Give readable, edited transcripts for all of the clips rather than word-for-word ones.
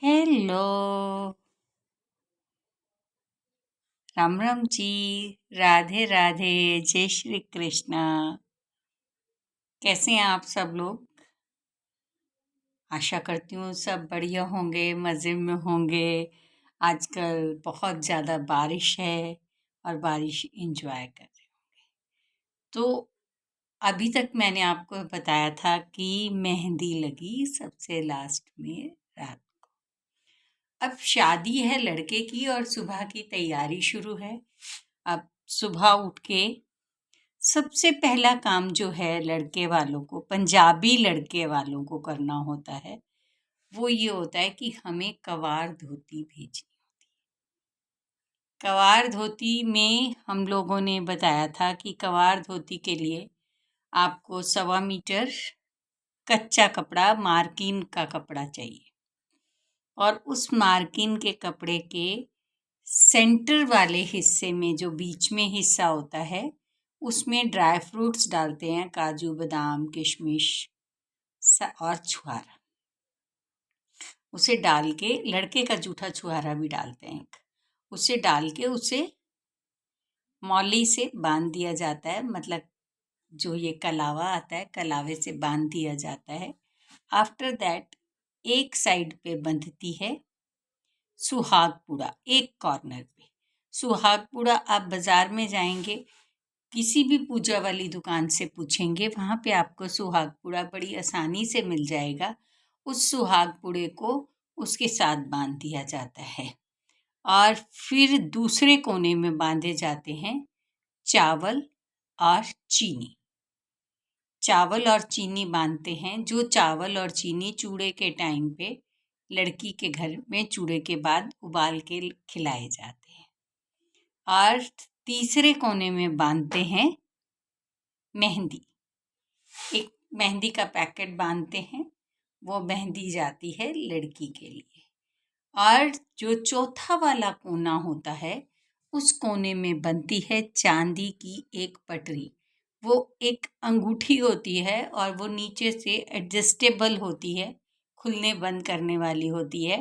Hello. Ram Ram ji. Radhe Radhe. जय श्री कृष्णा। कैसे हैं आप सब लोग? आशा करती हूँ सब बढ़िया होंगे, मज़े में होंगे। आजकल बहुत ज़्यादा बारिश है और बारिश एंजॉय कर रहे हो। तो अभी तक मैंने आपको बताया था कि मेहंदी लगी सबसे लास्ट में रात। अब शादी है लड़के की और सुबह की तैयारी शुरू है। अब सुबह उठ के सबसे पहला काम जो है लड़के वालों को, पंजाबी लड़के वालों को करना होता है, वो ये होता है कि हमें कवार धोती भेजनी। कवार धोती में हम लोगों ने बताया था कि कवार धोती के लिए आपको 1.25 मीटर कच्चा कपड़ा, मार्किन का कपड़ा चाहिए। और उस मार्किन के कपड़े के सेंटर वाले हिस्से में, जो बीच में हिस्सा होता है, उसमें ड्राई फ्रूट्स डालते हैं, काजू बादाम किशमिश और छुहारा। उसे डाल के, लड़के का जूठा छुहारा भी डालते हैं, उसे डाल के उसे मौली से बांध दिया जाता है। मतलब जो ये कलावा आता है, कलावे से बांध दिया जाता है। आफ्टर दैट एक साइड पे बंधती है सुहागपुरा, एक कॉर्नर पे। सुहागपुरा आप बाज़ार में जाएंगे, किसी भी पूजा वाली दुकान से पूछेंगे, वहाँ पे आपको सुहागपुरा बड़ी आसानी से मिल जाएगा। उस सुहागपुरे को उसके साथ बांध दिया जाता है और फिर दूसरे कोने में बांधे जाते हैं चावल और चीनी। चावल और चीनी बांधते हैं। जो चावल और चीनी चूड़े के टाइम पे लड़की के घर में चूड़े के बाद उबाल के खिलाए जाते हैं। और तीसरे कोने में बांधते हैं मेहंदी। एक मेहंदी का पैकेट बांधते हैं, वो मेहंदी जाती है लड़की के लिए। और जो चौथा वाला कोना होता है, उस कोने में बनती है चांदी की एक पटरी। वो एक अंगूठी होती है और वो नीचे से एडजस्टेबल होती है, खुलने बंद करने वाली होती है।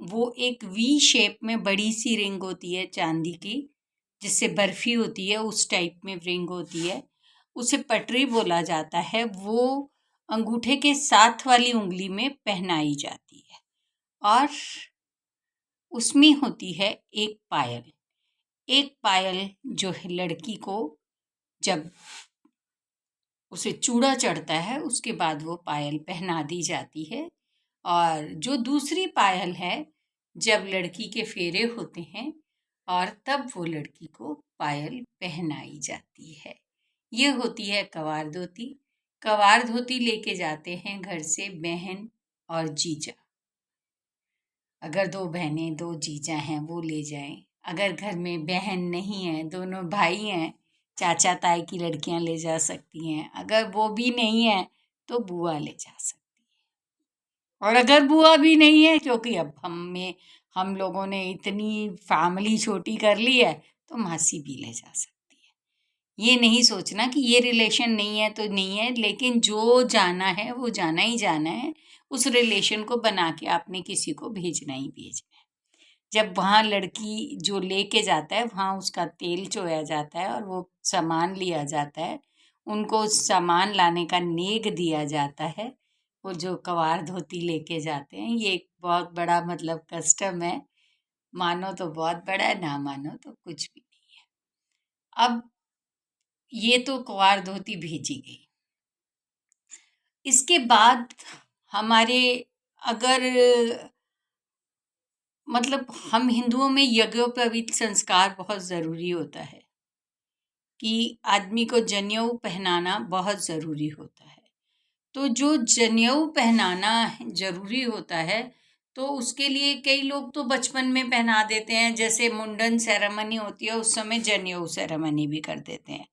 वो एक वी शेप में बड़ी सी रिंग होती है चांदी की, जिससे बर्फी होती है उस टाइप में रिंग होती है, उसे पटरी बोला जाता है। वो अंगूठे के साथ वाली उंगली में पहनाई जाती है और उसमें होती है एक पायल। एक पायल जो है लड़की को, जब उसे चूड़ा चढ़ता है उसके बाद वो पायल पहना दी जाती है। और जो दूसरी पायल है, जब लड़की के फेरे होते हैं और तब वो लड़की को पायल पहनाई जाती है। ये होती है कवार धोती। कवार धोती लेके जाते हैं घर से बहन और जीजा। अगर 2 बहनें 2 जीजा हैं वो ले जाएं। अगर घर में बहन नहीं है, दोनों भाई हैं, चाचा ताई की लड़कियां ले जा सकती हैं। अगर वो भी नहीं है तो बुआ ले जा सकती है। और अगर बुआ भी नहीं है, क्योंकि अब हम लोगों ने इतनी फैमिली छोटी कर ली है, तो मासी भी ले जा सकती है। ये नहीं सोचना कि ये रिलेशन नहीं है तो नहीं है, लेकिन जो जाना है वो जाना ही जाना है। उस रिलेशन को बना के आपने किसी को भेजना ही भेजना है। जब वहाँ लड़की जो लेके जाता है, वहाँ उसका तेल चोया जाता है और वो सामान लिया जाता है। उनको सामान लाने का नेग दिया जाता है। वो जो कवार धोती लेके जाते हैं, ये एक बहुत बड़ा मतलब कस्टम है। मानो तो बहुत बड़ा है, ना मानो तो कुछ भी नहीं है। अब ये तो कवार धोती भेजी गई। इसके बाद हमारे, अगर मतलब हम हिंदुओं में यज्ञोपवीत संस्कार बहुत ज़रूरी होता है कि आदमी को जनेऊ पहनाना बहुत ज़रूरी होता है। तो जो जनेऊ पहनाना ज़रूरी होता है, तो उसके लिए कई लोग तो बचपन में पहना देते हैं। जैसे मुंडन सेरेमनी होती है, उस समय जनेऊ सेरेमनी भी कर देते हैं।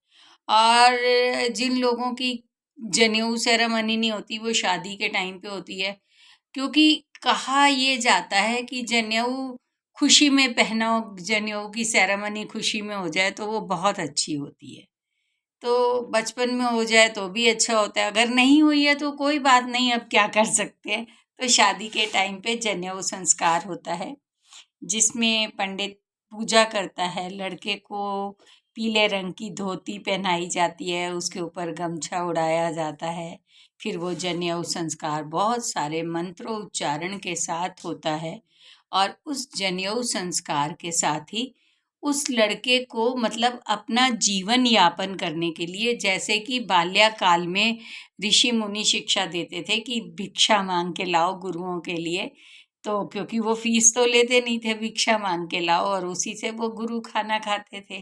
और जिन लोगों की जनेऊ सेरेमनी नहीं होती, वो शादी के टाइम पे होती है। क्योंकि कहा ये जाता है कि जनेऊ खुशी में पहनो, जनेऊ की सेरेमनी खुशी में हो जाए तो वो बहुत अच्छी होती है। तो बचपन में हो जाए तो भी अच्छा होता है, अगर नहीं हुई है तो कोई बात नहीं, अब क्या कर सकते हैं। तो शादी के टाइम पे जनेऊ संस्कार होता है, जिसमें पंडित पूजा करता है। लड़के को पीले रंग की धोती पहनाई जाती है, उसके ऊपर गमछा उड़ाया जाता है। फिर वो जनेऊ संस्कार बहुत सारे मंत्रोच्चारण के साथ होता है, और उस जनेऊ संस्कार के साथ ही उस लड़के को मतलब अपना जीवन यापन करने के लिए, जैसे कि बाल्यकाल में ऋषि मुनि शिक्षा देते थे कि भिक्षा मांग के लाओ गुरुओं के लिए, तो क्योंकि वो फीस तो लेते नहीं थे, भिक्षा मांग के लाओ और उसी से वो गुरु खाना खाते थे।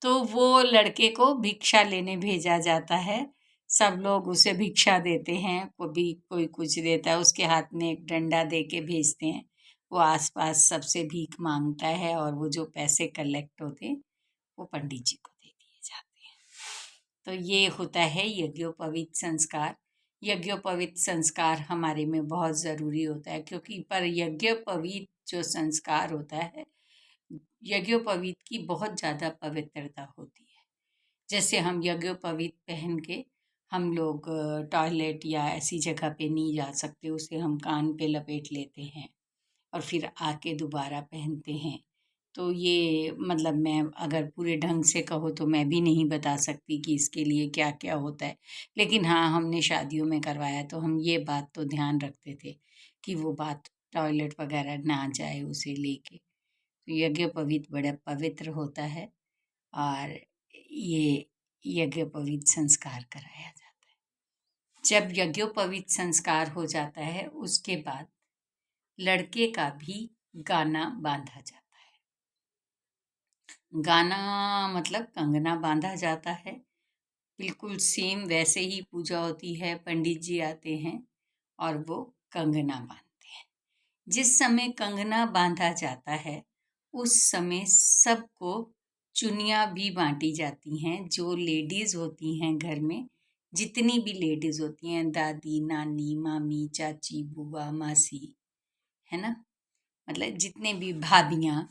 तो वो लड़के को भिक्षा लेने भेजा जाता है। सब लोग उसे भिक्षा देते हैं, कोई कुछ देता है, उसके हाथ में एक डंडा दे के भेजते हैं। वो आसपास सबसे भीख मांगता है और वो जो पैसे कलेक्ट होते हैं वो पंडित जी को दे दिए जाते हैं। तो ये होता है यज्ञोपवीत संस्कार। यज्ञोपवीत संस्कार हमारे में बहुत ज़रूरी होता है, क्योंकि पर यज्ञोपवीत जो संस्कार होता है, यज्ञोपवीत की बहुत ज़्यादा पवित्रता होती है। जैसे हम यज्ञोपवीत पहन के हम लोग टॉयलेट या ऐसी जगह पे नहीं जा सकते, उसे हम कान पे लपेट लेते हैं और फिर आके दोबारा पहनते हैं। तो ये मतलब मैं अगर पूरे ढंग से कहो तो मैं भी नहीं बता सकती कि इसके लिए क्या क्या होता है, लेकिन हाँ, हमने शादियों में करवाया तो हम ये बात तो ध्यान रखते थे कि वो बात टॉयलेट वगैरह ना जाए उसे लेके। तो यज्ञोपवीत बड़ा पवित्र होता है, और ये यज्ञोपवीत संस्कार कराया जाता है। जब यज्ञोपवीत संस्कार हो जाता है उसके बाद लड़के का भी गाना बांधा जाता है। गाना मतलब कंगना बांधा जाता है। बिल्कुल सेम वैसे ही पूजा होती है, पंडित जी आते हैं और वो कंगना बांधते हैं। जिस समय कंगना बांधा जाता है उस समय सबको चुनिया भी बांटी जाती हैं। जो लेडीज़ होती हैं घर में, जितनी भी लेडीज़ होती हैं, दादी, नानी, मामी, चाची, बुआ, मासी, है ना, मतलब जितने भी भाभियाँ,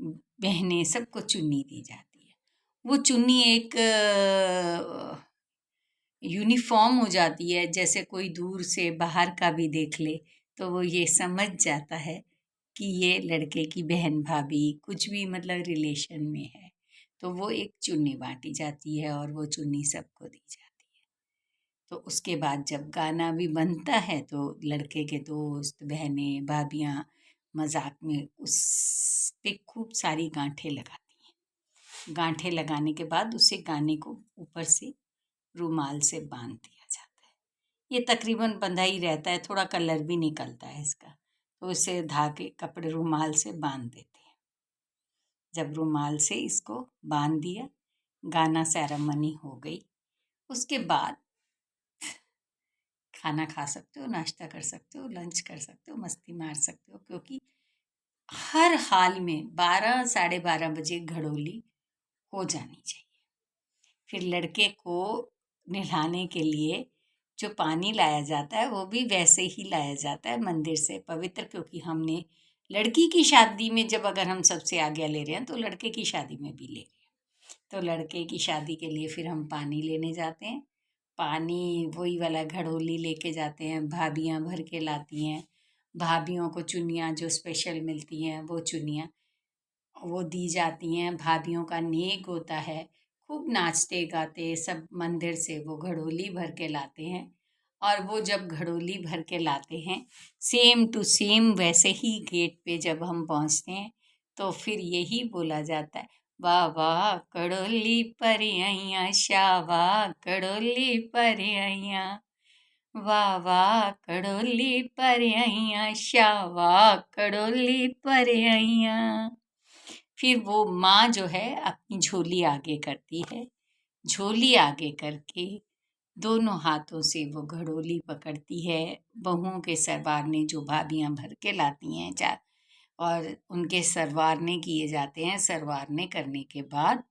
बहनें, सबको चुन्नी दी जाती है। वो चुन्नी एक यूनिफॉर्म हो जाती है, जैसे कोई दूर से बाहर का भी देख ले तो वो ये समझ जाता है कि ये लड़के की बहन, भाभी, कुछ भी मतलब रिलेशन में है। तो वो एक चुन्नी बांटी जाती है और वो चुन्नी सबको दी जाती है। तो उसके बाद जब गाना भी बनता है तो लड़के के दोस्त, बहनें, भाभियाँ मजाक में उस पे खूब सारी गांठें लगाती हैं। गांठें लगाने के बाद उसे गाने को ऊपर से रुमाल से बांध दिया जाता है। ये तकरीबन बंधा ही रहता है, थोड़ा कलर भी निकलता है इसका, तो इसे धागे कपड़े रुमाल से बांध देते हैं। जब रुमाल से इसको बांध दिया, गाना सेरेमनी हो गई। उसके बाद खाना खा सकते हो, नाश्ता कर सकते हो, लंच कर सकते हो, मस्ती मार सकते हो, क्योंकि हर हाल में 12 साढ़े 12 बजे घड़ोली हो जानी चाहिए। फिर लड़के को नहलाने के लिए जो पानी लाया जाता है वो भी वैसे ही लाया जाता है मंदिर से पवित्र, क्योंकि हमने लड़की की शादी में जब अगर हम सबसे आज्ञा ले रहे हैं तो लड़के की शादी में भी ले रहे हैं। तो लड़के की शादी के लिए फिर हम पानी लेने जाते हैं। पानी वही वाला घड़ोली लेके जाते हैं, भाभियाँ भर के लाती हैं। भाभियों को चुन्नियाँ जो स्पेशल मिलती हैं वो चुन्नियाँ वो दी जाती हैं। भाभियों का नेक होता है, खूब नाचते गाते सब मंदिर से वो घड़ोली भर के लाते हैं। और वो जब घड़ोली भर के लाते हैं, सेम टू सेम वैसे ही गेट पे जब हम पहुंचते हैं तो फिर यही बोला जाता है, वाह वाह कड़ोली पर आइयाँ, शावा कड़ोली पर आइयाँ, वाह वाह कड़ोली पर आइयाँ, शावा कड़ोली पर आइयाँ। फिर वो माँ जो है अपनी झोली आगे करती है, झोली आगे करके दोनों हाथों से वो घड़ोली पकड़ती है। बहुओं के सरवारने जो भाभियाँ भर के लाती हैं और उनके सरवारने किए जाते हैं। सरवारने करने के बाद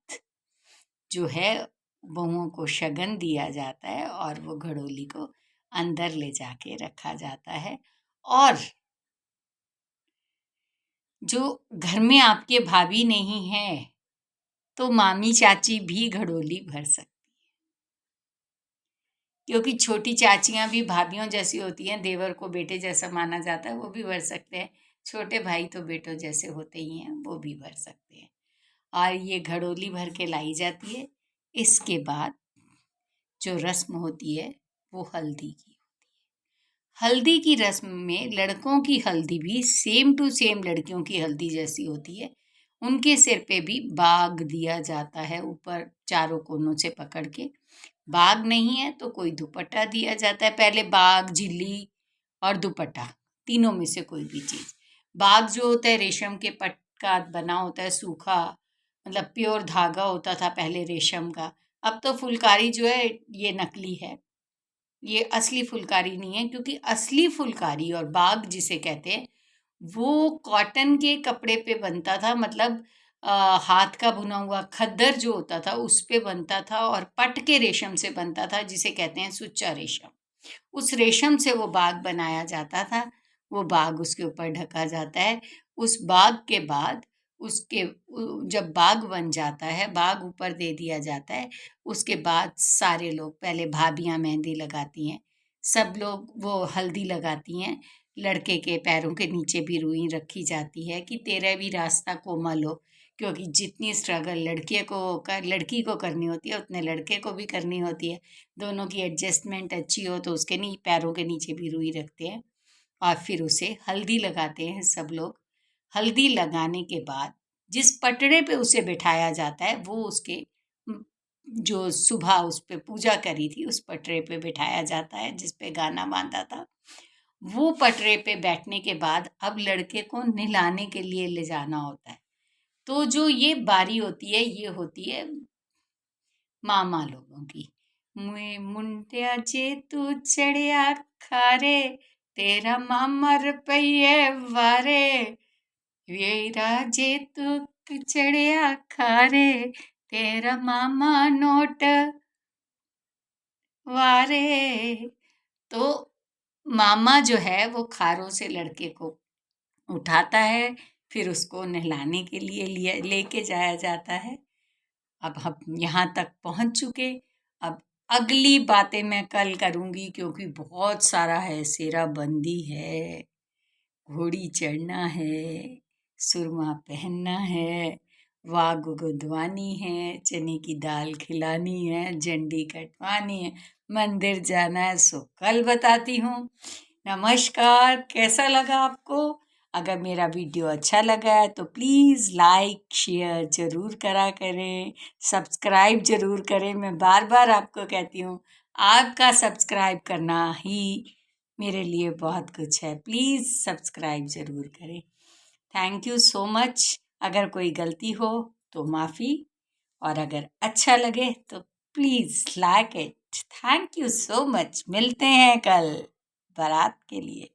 जो है बहुओं को शगन दिया जाता है और वो घड़ोली को अंदर ले जाके रखा जाता है। और जो घर में आपके भाभी नहीं है तो मामी चाची भी घड़ोली भर सकती। क्योंकि छोटी चाचियाँ भी भाभीयों जैसी होती हैं, देवर को बेटे जैसा माना जाता है, वो भी भर सकते हैं। छोटे भाई तो बेटों जैसे होते ही हैं, वो भी भर सकते हैं। और ये घड़ोली भर के लाई जाती है। इसके बाद जो रस्म होती है वो हल्दी की। हल्दी की रस्म में लड़कों की हल्दी भी सेम टू सेम लड़कियों की हल्दी जैसी होती है। उनके सिर पे भी बाग दिया जाता है, ऊपर चारों कोनों से पकड़ के। बाग नहीं है तो कोई दुपट्टा दिया जाता है। पहले बाग, झिल्ली और दुपट्टा, तीनों में से कोई भी चीज। बाग जो होता है रेशम के पट का बना होता है, सूखा, मतलब प्योर धागा होता था पहले रेशम का। अब तो फुलकारी जो है ये नकली है, ये असली फुलकारी नहीं है। क्योंकि असली फुलकारी और बाग जिसे कहते हैं वो कॉटन के कपड़े पे बनता था, मतलब हाथ का बुना हुआ खद्दर जो होता था उस पे बनता था, और पट के रेशम से बनता था जिसे कहते हैं सुच्चा रेशम। उस रेशम से वो बाग बनाया जाता था। वो बाग उसके ऊपर ढका जाता है। उस बाग के बाद उसके जब बाग बन जाता है, बाग ऊपर दे दिया जाता है, उसके बाद सारे लोग, पहले भाभियां मेहंदी लगाती हैं, सब लोग वो हल्दी लगाती हैं। लड़के के पैरों के नीचे भी रुई रखी जाती है कि तेरा भी रास्ता कोमल हो। क्योंकि जितनी स्ट्रगल लड़की को करनी होती है उतने लड़के को भी करनी होती है। दोनों की एडजस्टमेंट अच्छी हो तो उसके नहीं पैरों के नीचे भी रुई रखते हैं। और फिर उसे हल्दी लगाते हैं सब लोग। हल्दी लगाने के बाद जिस पटड़े पे उसे बिठाया जाता है वो उसके जो सुबह उस पे पूजा करी थी उस पटरे पे बिठाया जाता है जिस पे गाना बांधा था। वो पटरे पे बैठने के बाद अब लड़के को नहलाने के लिए ले जाना होता है। तो जो ये बारी होती है ये होती है मामा लोगों की। मुए मुंडिया जे तू चढ़िया खारे, तेरा मामा रुपये वारे। वेरा जे तू चढ़िया खारे, तेरा मामा नोट वारे। तो मामा जो है वो खारों से लड़के को उठाता है, फिर उसको नहलाने के लिए लेके जाया जाता है। अब हम यहाँ तक पहुँच चुके। अब अगली बातें मैं कल करूँगी क्योंकि बहुत सारा है। सेरा बंदी है, घोड़ी चढ़ना है, सुरमा पहनना है, वाग गुदवानी है, चने की दाल खिलानी है, झंडी कटवानी है, मंदिर जाना है। सो कल बताती हूँ। नमस्कार। कैसा लगा आपको? अगर मेरा वीडियो अच्छा लगा है तो प्लीज़ लाइक शेयर ज़रूर करा करें, सब्सक्राइब ज़रूर करें। मैं बार बार आपको कहती हूँ, आपका सब्सक्राइब करना ही मेरे लिए बहुत कुछ है। प्लीज़ सब्सक्राइब ज़रूर करें। Thank you so much. अगर कोई गलती हो तो माफ़ी, और अगर अच्छा लगे तो please like it. Thank you so much. मिलते हैं कल बारात के लिए।